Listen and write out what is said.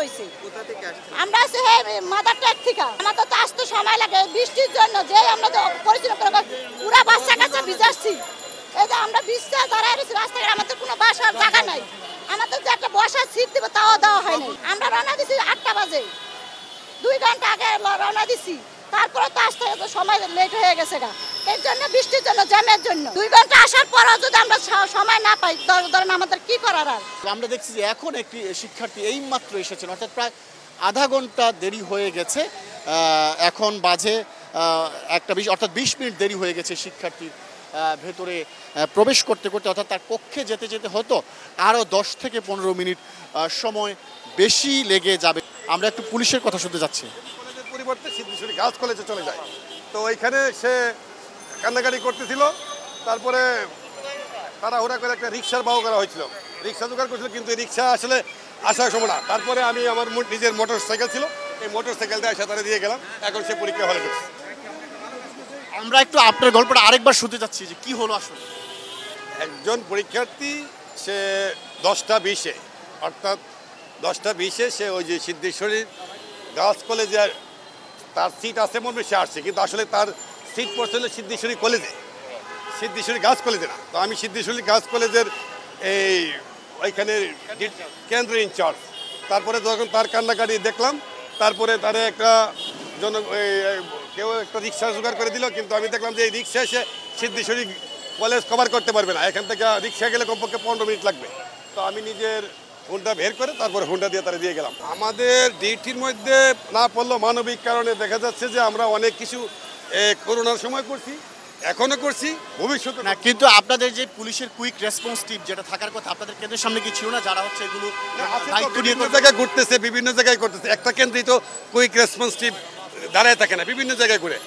হয়েছে। আমরা আছে মাদার ট্যাগ থেকে, আমাদের তো আসতে সময় লাগে বৃষ্টির জন্য, যে আমরা তো পরিশ্রম করে পুরা বাচ্চা কাছে ভিজাচ্ছি। এই যে আমরা বৃষ্টি দাঁড়ায় রয়েছি রাস্তাঘাটে, আমাদের কোনো বাসার জায়গা নাই, আমাদের যে একটা বসার সিট দেবো তাও দেওয়া হয়নি। আমরা রওনা দিছি 8টা বাজে, 2 ঘন্টা আগে রওনা দিছি, তারপরে তো আসতে সময় লেট হয়ে গেছে গা। এর জন্য বৃষ্টির জন্য, জ্যামের জন্য 2 ঘন্টা আসার পরও যদি আমরা সময় না পাই, ধরেন আমাদের কি করার। আর আমরা দেখছি যে এখন একটি শিক্ষার্থী এইমাত্র এসেছেন, অর্থাৎ প্রায় আধা ঘন্টা দেরি হয়ে গেছে। এখন বাজে 1:20, অর্থাৎ 20 মিনিট দেরি হয়ে গেছে শিক্ষার্থীর ভেতরে প্রবেশ করতে করতে, অর্থাৎ তার কক্ষে যেতে যেতে হয়তো আরও 10 থেকে 15 মিনিট সময় বেশি লেগে যাবে। আমরা একটু পুলিশের কথা শুনতে যাচ্ছি। কলেজের পরিবর্তে সিদ্ধেশ্বরী গার্লস কলেজে চলে যায়, তো ওইখানে সে কান্নাকাটি করতেছিল। তারপরে তাড়াহুড়া করে একটা রিক্সার বাহু করা হয়েছিল, রিক্সা জোগাড় করেছিল, কিন্তু এই রিক্সা আসলে আসার সময় না। তারপরে আমি আমার নিজের মোটর সাইকেল ছিল, এই মোটর সাইকেলটা এসে তারা দিয়ে গেলাম। এখন সে পরীক্ষা হলে গেছে। আমরা একটু আপনার গল্পটা আরেকবার শুনতে যাচ্ছি যে কি হলো আসলে। একজন পরীক্ষার্থী, সে 10:20-এ, অর্থাৎ 10:20-এ সে ওই যে সিদ্ধেশ্বরী গার্লস কলেজে তার সিট আছে মনে সে আসছে, কিন্তু আসলে তার সিট পড়ছে হলো সিদ্ধেশ্বরী কলেজে, সিদ্ধেশ্বরী গার্লস কলেজে না। তো আমি সিদ্ধেশ্বরী গার্লস কলেজের এই ওইখানে কেন্দ্র ইনচার্জ। তারপরে যখন তার কান্নাকাটি দেখলাম, তারপরে তারা একটা কেউ একটা রিক্সা জোগাড় করে দিল, কিন্তু আমি দেখলাম যে এই রিক্সা এসে সিদ্ধেশ্বরী কলেজ কভার করতে পারবে না, এখান থেকে রিক্সা গেলে কমপক্ষে 15 মিনিট লাগবে। তো আমি নিজের হুন্ডা বের করে তারপরে হুন্ডা দিয়ে তারা দিয়ে গেলাম। আমাদের ডিউটির মধ্যে না পড়লেও মানবিক কারণে দেখা যাচ্ছে যে আমরা অনেক কিছু করোনার সময় করছি, এখনো করছি, ভবিষ্যতে না। কিন্তু আপনাদের যে পুলিশের কুইক রেসপন্স টিম যেটা থাকার কথা আপনাদের কেন্দ্রের সামনে কি ছিল না, যারা হচ্ছে এগুলো বিভিন্ন জায়গায় ঘুরতেছে, বিভিন্ন জায়গায় করতেছে। একটা কেন্দ্রিত কুইক রেসপন্স টিম দাঁড়ায় থাকে না, বিভিন্ন জায়গায় ঘুরে।